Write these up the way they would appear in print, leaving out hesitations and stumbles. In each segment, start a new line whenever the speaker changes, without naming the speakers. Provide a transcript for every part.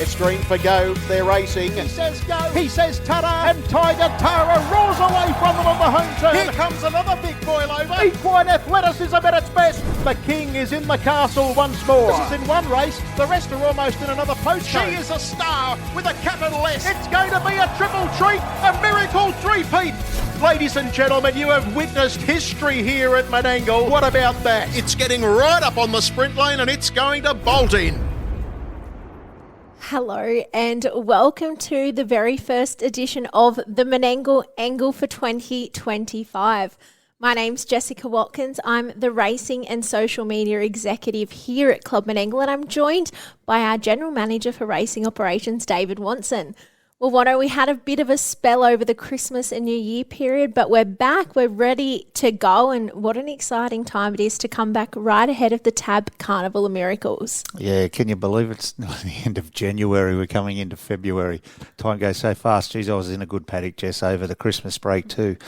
It's green for go. They're racing.
He says go.
He says ta-da.
And Tiger Tara roars away from them on the home turn.
Here comes another big boil over.
Equine athleticism at its best. The king is in the castle once more.
This is in one race. The rest are almost in another postcode.
She is a star with a capital S. It's going to be a triple treat, a miracle three-peat. Ladies and gentlemen, you have witnessed history here at Menangle. What about that?
It's getting right up on the sprint lane and it's going to bolt in.
Hello and welcome to the very first edition of the Menangle Angle for 2025. My name's Jessica Watkins. I'm the Racing and Social Media Executive here at Club Menangle, and I'm joined by our General Manager for Racing Operations, David Wonson. Well, Watto, we had a bit of a spell over the Christmas and New Year period, but we're back, we're ready to go, and what an exciting time it is to come back right ahead of the TAB Carnival of Miracles.
Yeah, can you believe it's not the end of January, we're coming into February. Time goes so fast. Geez, I was in a good paddock, Jess, over the Christmas break too.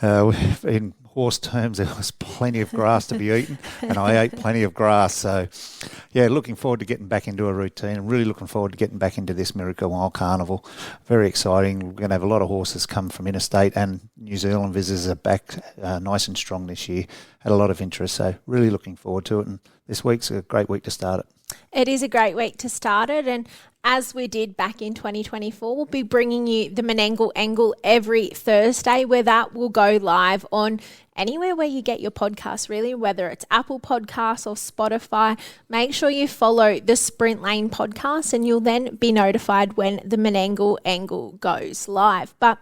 In horse terms, there was plenty of grass to be eaten, and I ate plenty of grass. So, yeah, looking forward to getting back into a routine, and really looking forward to getting back into this Miracle Mile Carnival. Very exciting. We're going to have a lot of horses come from interstate, and New Zealand visitors are back nice and strong this year. Had a lot of interest, so really looking forward to it. And this week's a great week to start it.
It is a great week to start it, and as we did back in 2024, we'll be bringing you the Menangle Angle every Thursday, where that will go live on anywhere where you get your podcasts, really, whether it's Apple Podcasts or Spotify. Make sure you follow the Sprint Lane podcast, and you'll then be notified when the Menangle Angle goes live. But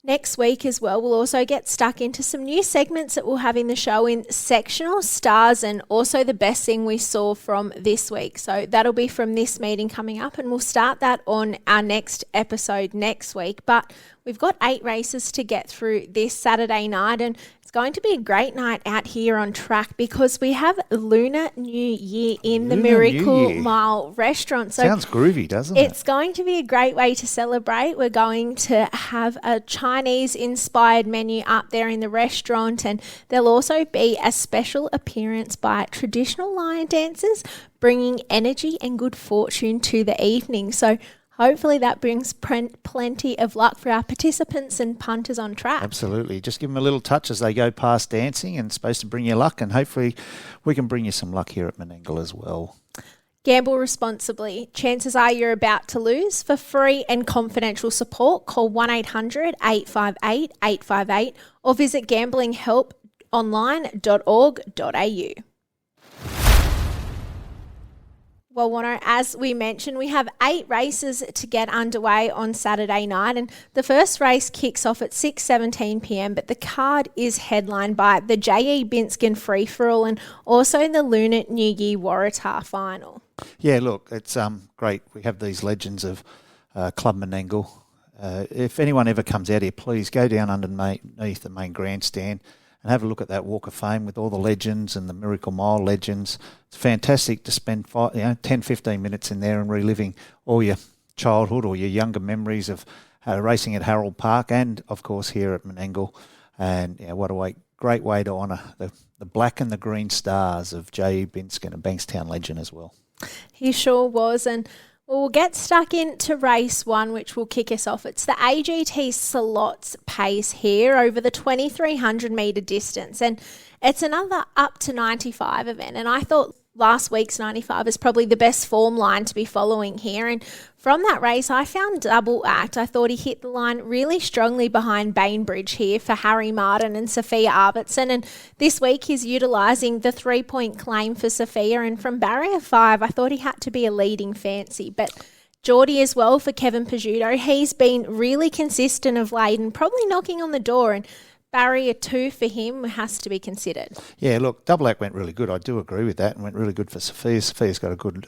next week as well, we'll also get stuck into some new segments that we'll have in the show in sectional stars, and also the best thing we saw from this week. So that'll be from this meeting coming up, and we'll start that on our next episode next week. But we've got 8 races to get through this Saturday night, and it's going to be a great night out here on track because we have Lunar New Year in the Miracle Mile restaurant. So
sounds groovy, doesn't it?
It's going to be a great way to celebrate. We're going to have a Chinese-inspired menu up there in the restaurant, and there'll also be a special appearance by traditional lion dancers, bringing energy and good fortune to the evening. So hopefully that brings plenty of luck for our participants and punters on track.
Absolutely. Just give them a little touch as they go past dancing, and it's supposed to bring you luck, and hopefully we can bring you some luck here at Menangle as well.
Gamble responsibly. Chances are you're about to lose. For free and confidential support, call 1-800-858-858 or visit gamblinghelponline.org.au. Well, Wano, as we mentioned, we have 8 races to get underway on Saturday night, and the first race kicks off at 6:17 p.m, but the card is headlined by the J E Binskin Free-For-All and also the Lunar New Year Waratah final.
Yeah, look, it's great. We have these legends of Club Menangle. If anyone ever comes out here, please go down underneath the main grandstand and have a look at that Walk of Fame with all the legends and the Miracle Mile legends. It's fantastic to spend 10, 15 minutes in there and reliving all your childhood or your younger memories of racing at Harold Park and, of course, here at Menangle. And what a great way to honour the black and the green stars of J E Binskin, a Bankstown legend as well.
He sure was, and we'll get stuck into race 1, which will kick us off. It's the AGT Slots pace here over the 2,300 metre distance, and it's another up to 95 event. And I thought last week's 95 is probably the best form line to be following here. And from that race, I found Double Act. I thought he hit the line really strongly behind Bainbridge here for Harry Martin and Sophia Arvidsson. And this week he's utilising the 3-point claim for Sophia. And from barrier 5, I thought he had to be a leading fancy. But Geordie as well for Kevin Peugeot. He's been really consistent of late and probably knocking on the door. And barrier 2 for him has to be considered.
Yeah, look, Double Act went really good. I do agree with that, and went really good for Sophia. Sophia's got a good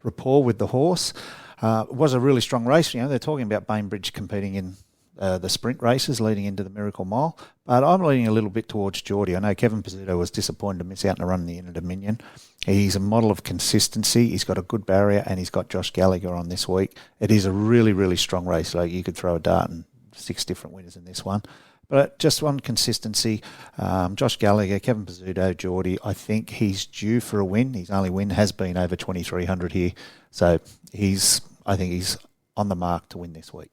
rapport with the horse. It was a really strong race. They're talking about Bainbridge competing in the sprint races leading into the Miracle Mile. But I'm leaning a little bit towards Geordie. I know Kevin Pizzuto was disappointed to miss out on a run in the Inter Dominion. He's a model of consistency. He's got a good barrier, and he's got Josh Gallagher on this week. It is a really, really strong race. Like, you could throw a dart and 6 different winners in this one. But just on consistency, Josh Gallagher, Kevin Pizzuto, Geordie, I think he's due for a win. His only win has been over 2,300 here. So I think he's on the mark to win this week.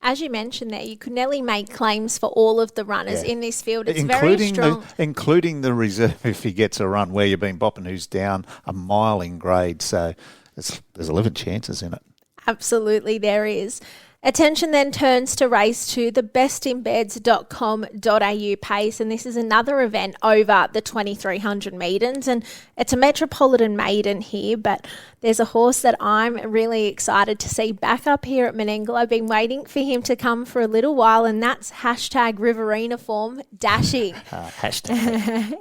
As you mentioned there, you could nearly make claims for all of the runners in this field. It's very strong.
Including the reserve if he gets a run where you've been bopping who's down a mile in grade. So there's 11 chances in it. Absolutely
there is. Attention then turns to race 2, the bestinbeds.com.au pace, and this is another event over the 2,300 metres, and it's a Metropolitan maiden here, but there's a horse that I'm really excited to see back up here at Menangle. I've been waiting for him to come for a little while, and that's hashtag Riverina form dashing.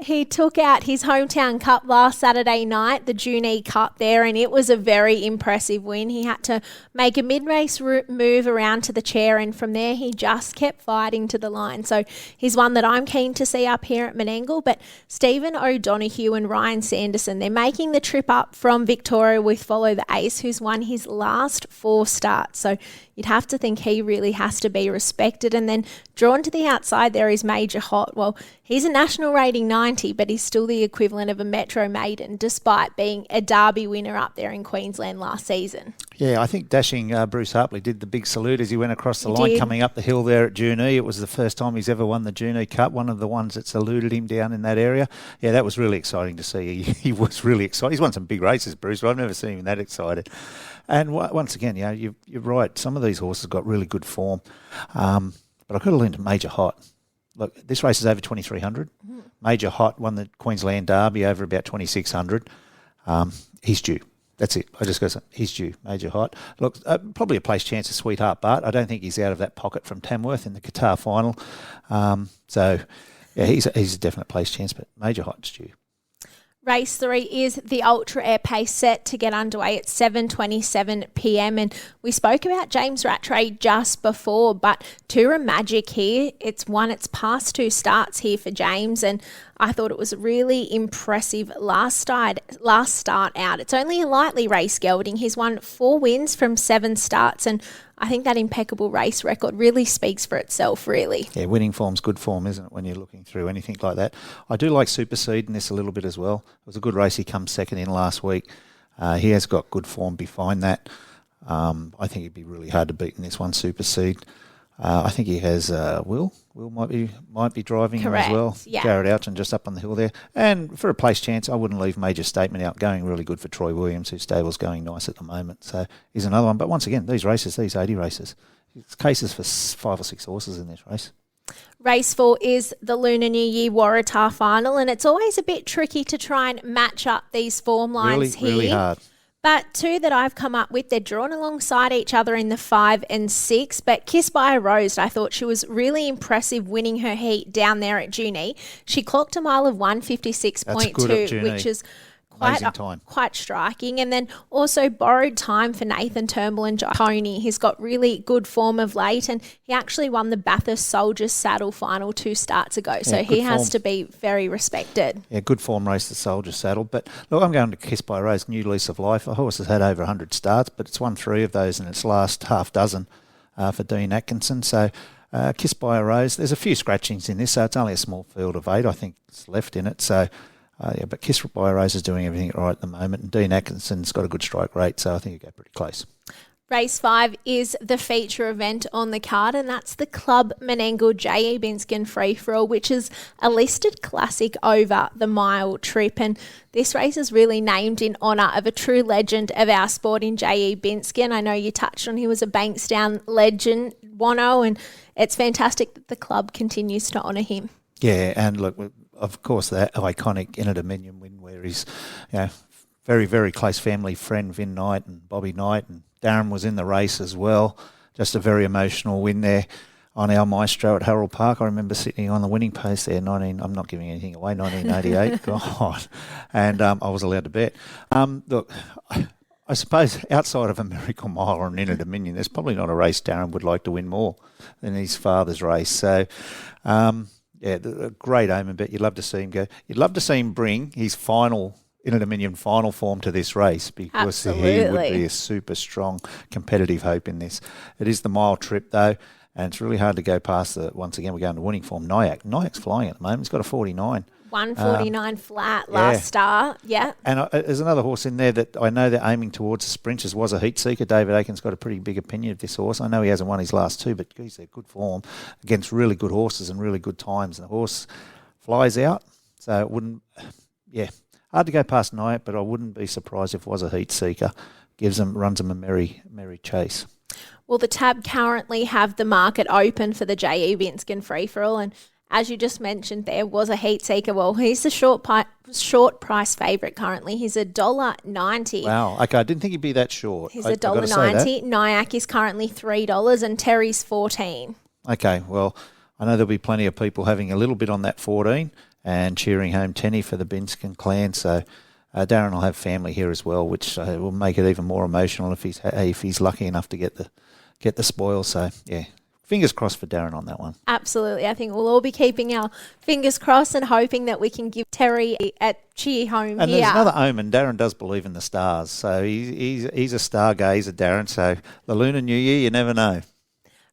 He took out his hometown cup last Saturday night, the Junee Cup there, and it was a very impressive win. He had to make a mid-race move around to the chair, and from there he just kept fighting to the line. So he's one that I'm keen to see up here at Menangle. But Stephen O'Donoghue and Ryan Sanderson, they're making the trip up from Victoria with Follow the Ace, who's won his last 4 starts. So you'd have to think he really has to be respected. And then drawn to the outside there is Major Hot. Well, he's a national rating 90, but he's still the equivalent of a Metro maiden, despite being a Derby winner up there in Queensland last season.
Yeah, I think dashing Bruce Hartley did the big salute as he went across the line coming up the hill there at Junee. It was the first time he's ever won the Junee Cup, one of the ones that saluted him down in that area. Yeah, that was really exciting to see. He was really excited. He's won some big races, Bruce, but I've never seen him that excited. And once again, you're right. Some of these horses got really good form. But I've got to lean to Major Hot. Look, this race is over 2,300. Major Hot won the Queensland Derby over about 2,600. He's due. That's it. I just got to say, he's due, Major Hot. Look, probably a place chance of Sweetheart Bart. I don't think he's out of that pocket from Tamworth in the Qatar final. So, yeah, he's a definite place chance, but Major Hot's due.
Race 3 is the Ultra Air Pace set to get underway at 7:27 p.m. And we spoke about James Rattray just before, but Tura Magic here, it's won its past 2 starts here for James, and I thought it was really impressive last start out. It's only a lightly race gelding. He's won 4 wins from 7 starts, and I think that impeccable race record really speaks for itself, really.
Yeah, winning form's good form, isn't it, when you're looking through anything like that? I do like Superseed in this a little bit as well. It was a good race. He come second in last week. He has got good form behind that. I think he'd be really hard to beat in this one, Superseed. I think he has Will. Will might be driving him as well.
Yeah.
Jared Oughton just up on the hill there. And for a place chance, I wouldn't leave Major Statement out. Going really good for Troy Williams, whose stable's going nice at the moment. So he's another one. But once again, these 80 races, it's cases for 5 or 6 horses in this race.
Race 4 is the Lunar New Year Waratah final, and it's always a bit tricky to try and match up these form lines here.
Really hard.
But 2 that I've come up with, they're drawn alongside each other in the 5 and 6. But Kiss by a Rose, I thought she was really impressive winning her heat down there at Junee. She clocked a mile of 156.2, which is quite striking. And then also Borrowed Time for Nathan Turnbull and Tony. He's got really good form of late, and he actually won the Bathurst Soldiers Saddle final 2 starts ago. So he has to be very respected.
Yeah, good form race, the Soldiers Saddle. But look, I'm going to Kiss by a Rose, new lease of life. The horse has had over 100 starts, but it's won 3 of those in its last half dozen for Dean Atkinson. So Kiss by a Rose, there's a few scratchings in this, so it's only a small field of 8, I think, it's left in it. So but Kiss by a Rose is doing everything right at the moment, and Dean Atkinson's got a good strike rate, so I think he'll go pretty close.
Race 5 is the feature event on the card, and that's the Club Menangle J E Binskin Free-for-All, which is a listed classic over the mile trip. And this race is really named in honour of a true legend of our sport in J E Binskin. I know you touched on he was a Bankstown legend, Wano, and it's fantastic that the club continues to honour him.
Yeah, and look, of course, that iconic Inter Dominion win where he's, very, very close family friend Vin Knight and Bobby Knight, and Darren was in the race as well. Just a very emotional win there on our Maestro at Harold Park. I remember sitting on the winning post there, I'm not giving anything away, 1988, God. And I was allowed to bet. Look, I suppose outside of a Miracle Mile or an Inter Dominion, there's probably not a race Darren would like to win more than his father's race. So, yeah, a great omen, but you'd love to see him go. You'd love to see him bring his final Inter Dominion final form to this race, because he would be a super strong competitive hope in this. It is the mile trip though, And it's really hard to go past once again, we're going to winning form, Nyack. Nyack's flying at the moment. He's got a 49.
149 flat last start, yeah.
And there's another horse in there that I know they're aiming towards the sprinters, was a heat seeker. David Aiken's got a pretty big opinion of this horse. I know he hasn't won his last two, but he's in good form against really good horses and really good times. And the horse flies out, so it wouldn't, hard to go past Nyack, but I wouldn't be surprised if it was a heat seeker. Runs them a merry chase.
Well, the TAB currently have the market open for the J E Binskin free-for-all, and as you just mentioned, there was a heat seeker. Well, he's the short price favourite currently. He's $1.90.
Wow. Okay, I didn't think he'd be that short.
He's $1.90. Nyack is currently $3 and Terry's $14.
Okay, well, I know there'll be plenty of people having a little bit on that 14 and cheering home Tenny for the Binskin clan. So Darren will have family here as well, which will make it even more emotional if he's lucky enough to get the spoil. So, yeah. Fingers crossed for Darren on that one.
Absolutely. I think we'll all be keeping our fingers crossed and hoping that we can give Terry a cheer home
and
here.
There's another omen. Darren does believe in the stars. So he's a stargazer, Darren. So the Lunar New Year, you never know.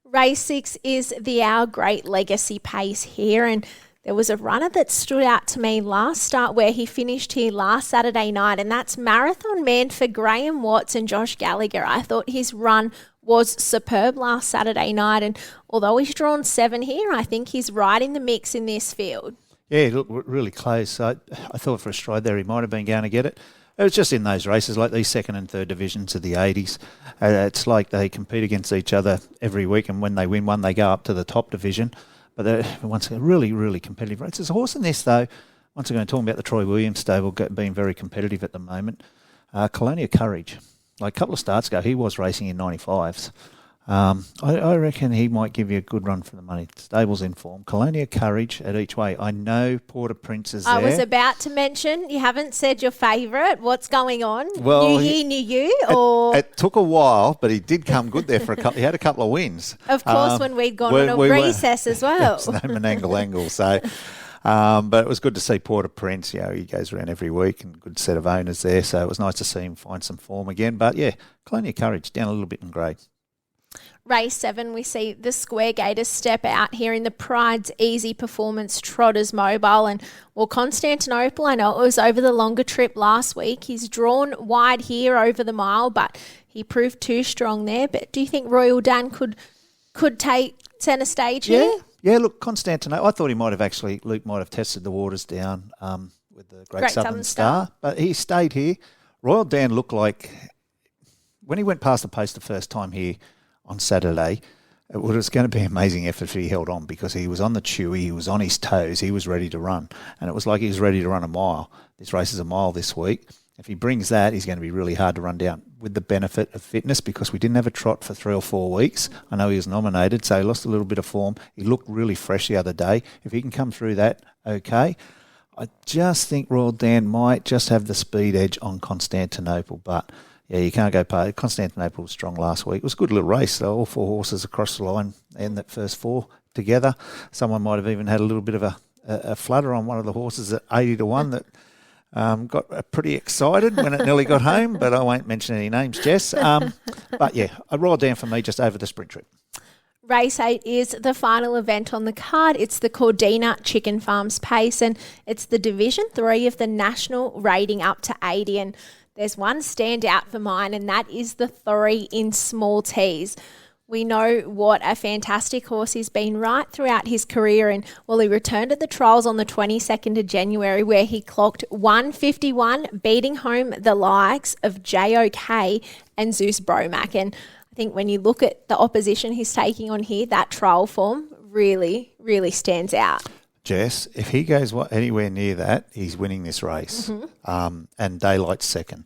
Race 6 is the Our Great Legacy pace here. And there was a runner that stood out to me last start where he finished here last Saturday night. And that's Marathon Man for Graham Watts and Josh Gallagher. I thought his run was superb last Saturday night, and although he's drawn 7 here, I think he's right in the mix in this field.
Yeah, he looked really close. I thought for a stride there he might have been going to get it. It was just in those races, like these second and third divisions of the 80s. It's like they compete against each other every week, and when they win one, they go up to the top division. But they're once again really, really competitive races. There's a horse in this, though, once again, talking about the Troy Williams stable being very competitive at the moment. Colonia Courage. Like a couple of starts ago, he was racing in 95s. I reckon he might give you a good run for the money. Stable's in form. Colonia Courage at each way. I know Port-au-Prince is there.
I was about to mention, you haven't said your favourite. What's going on?
Well,
New Year, New You? Or
it took a while, but he did come good there for a couple. He had a couple of wins.
Of course, when we'd gone on a recess as well.
There's no Menangle angle, so... but it was good to see Port-au-Prince. He goes around every week and good set of owners there. So it was nice to see him find some form again. But yeah, Colonia Courage down a little bit in grade.
Race 7, we see the Square Gators step out here in the Pride's Easy Performance Trotters Mobile. And well, Constantinople, I know it was over the longer trip last week. He's drawn wide here over the mile, but he proved too strong there. But do you think Royal Dan could take centre stage here?
Yeah, look, Constantinople, I thought Luke might have tested the waters down with the Great Southern Star, but he stayed here. Royal Dan looked like, when he went past the post the first time here on Saturday, it was going to be an amazing effort if he held on because he was on the chewy, he was on his toes, he was ready to run. And it was like he was ready to run a mile. This race is a mile this week. If he brings that, he's going to be really hard to run down with the benefit of fitness because we didn't have a trot for 3 or 4 weeks. I know he was nominated, so he lost a little bit of form. He looked really fresh the other day. If he can come through that, okay. I just think Royal Dan might just have the speed edge on Constantinople, but yeah, you can't go past. Constantinople was strong last week. It was a good little race, though. All 4 horses across the line and that first 4 together. Someone might have even had a little bit of a flutter on one of the horses at 80-1 that got pretty excited when it nearly got home, but I won't mention any names, Jess. But yeah, a Royal Dan for me just over the sprint trip.
Race 8 is the final event on the card. It's the Cordina Chicken Farms Pace, and it's the Division 3 of the national rating up to 80. And there's one standout for mine, and that is the 3 in small T's. We know what a fantastic horse he's been right throughout his career. And, well, he returned at the trials on the 22nd of January where he clocked 151, beating home the likes of JOK and Zeus Bromack. And I think when you look at the opposition he's taking on here, that trial form really, really stands out.
Jess, if he goes anywhere near that, he's winning this race. And Daylight's second.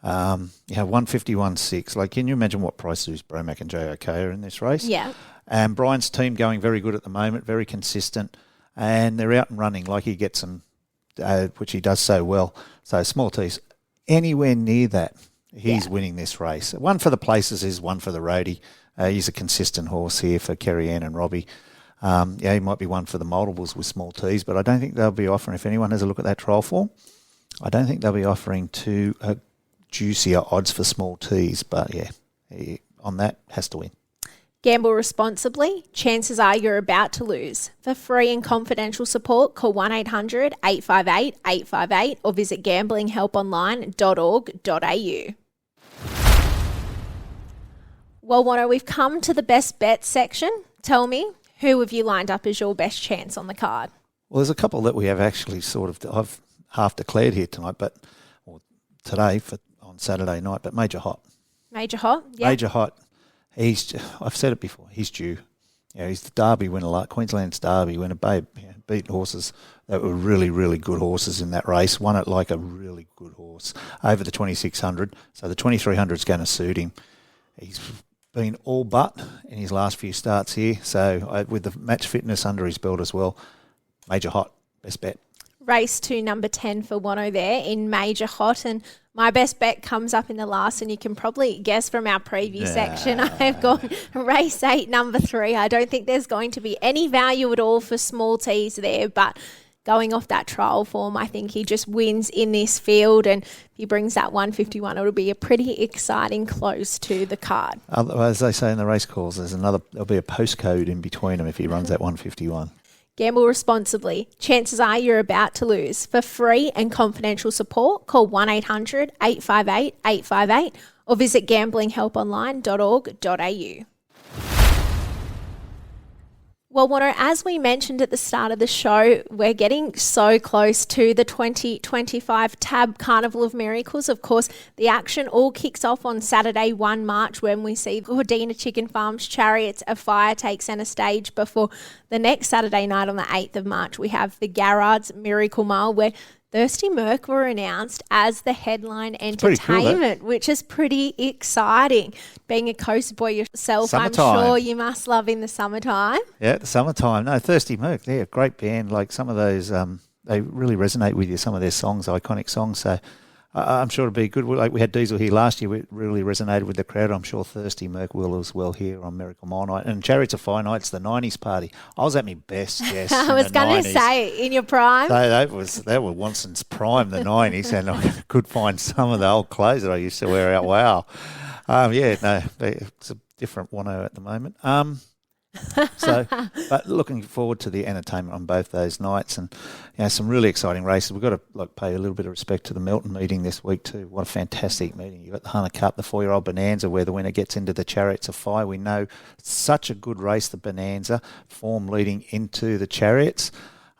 151.6. Like, can you imagine what price Zeus Bromack and JOK are in this race?
Yeah.
And Brian's team going very good at the moment, very consistent, and they're out and running like he gets them, which he does so well. So small T's, anywhere near that, he's winning this race. One for the places is one for the roadie. He's a consistent horse here for Kerry Ann and Robbie. He might be one for the multiples with small T's, but I don't think they'll be offering, if anyone has a look at that trial form, I don't think they'll be offering too juicier odds for small T's, but yeah, he, on that, has to win.
Gamble responsibly. Chances are you're about to lose. For free and confidential support, call 1-800-858-858 or visit gamblinghelponline.org.au. Well, Wano, we've come to the best bet section. Tell me, who have you lined up as your best chance on the card?
Well, there's a couple that we have actually I've half declared here tonight, or today on Saturday night, but Major Hot.
Major Hot, yeah.
Major Hot. I've said it before, he's due. He's the Derby winner, Queensland's Derby winner, beat horses that were really, really good horses in that race. Won it like a really good horse over the 2600. So the 2300 is going to suit him. He's been all but in his last few starts here. So with the match fitness under his belt as well, Major Hot, best bet.
Race 2, number 10 for Wano there in Major Hot. And my best bet comes up in the last, and you can probably guess from our preview section. I have gone race 8, number 3. I don't think there's going to be any value at all for small T's there, but going off that trial form, I think he just wins in this field, and if he brings that 151, it'll be a pretty exciting close to the card.
As they say in the race calls, there'll be a postcode in between them if he runs that 151.
Gamble responsibly. Chances are you're about to lose. For free and confidential support, call 1-800-858-858 or visit gamblinghelponline.org.au. Well, Wano, as we mentioned at the start of the show, we're getting so close to the 2025 TAB Carnival of Miracles. Of course, the action all kicks off on Saturday, 1 March, when we see Gordina Chicken Farm's Chariots of Fire take centre stage before the next Saturday night on the 8th of March. We have the Garrard's Miracle Mile, where Thirsty Merc were announced as the headline entertainment, cool, which is pretty exciting. Being a coast boy yourself, summertime. I'm sure you must love in the summertime.
Yeah, the summertime. No, Thirsty Merc, they're a great band. Like some of those, they really resonate with you, some of their songs, iconic songs. So I'm sure it'll be good. Like we had Diesel here last year, it really resonated with the crowd. I'm sure Thirsty Merc will as well here on Miracle Mile Night. And Chariots of Fire Night's the 90s party. I was at my best, Jess.
I was going to say, in your prime.
That were Wonson's prime, the 90s, and I could find some of the old clothes that I used to wear out. Wow. It's a different Wano at the moment. But looking forward to the entertainment on both those nights, and some really exciting races. We've got to pay a little bit of respect to the Melton meeting this week too. What a fantastic meeting! You've got the Hunter Cup, the 4-year-old Bonanza, where the winner gets into the Chariots of Fire. We know such a good race, the Bonanza form leading into the Chariots.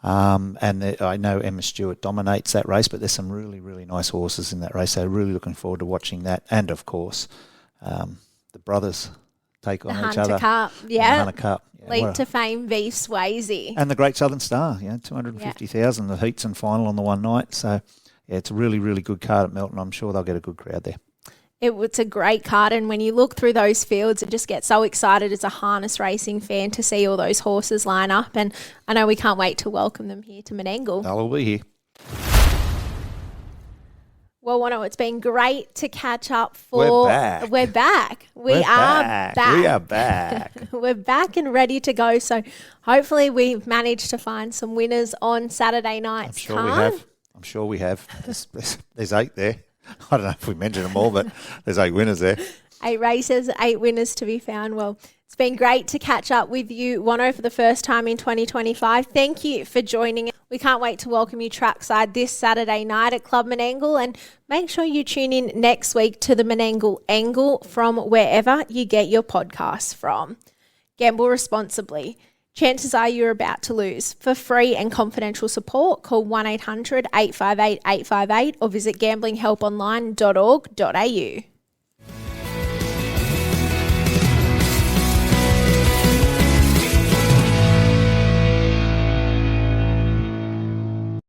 I know Emma Stewart dominates that race, but there's some really, really nice horses in that race. So really looking forward to watching that, and of course, the brothers take on each other.
Cup,
the Hunter Cup.
Leap to Fame v Swayze.
And the Great Southern Star, 250,000, the heats and final on the one night. So, it's a really, really good card at Melton. I'm sure they'll get a good crowd there.
It's a great card, and when you look through those fields, it just gets so excited as a harness racing fan to see all those horses line up, and I know we can't wait to welcome them here to Menangle.
They'll all be here.
Well, Wano, it's been great to catch up
We're back.
We are back.
We are back.
We're back and ready to go. So hopefully we've managed to find some winners on Saturday night's card.
I'm sure we have. There's 8 there. I don't know if we mentioned them all, but there's 8 winners there. 8
races, 8 winners to be found. Well, it's been great to catch up with you, Wano, for the first time in 2025. Thank you for joining us. We can't wait to welcome you trackside this Saturday night at Club Menangle, and make sure you tune in next week to the Menangle Angle from wherever you get your podcasts from. Gamble responsibly. Chances are you're about to lose. For free and confidential support, call 1-800-858-858 or visit gamblinghelponline.org.au.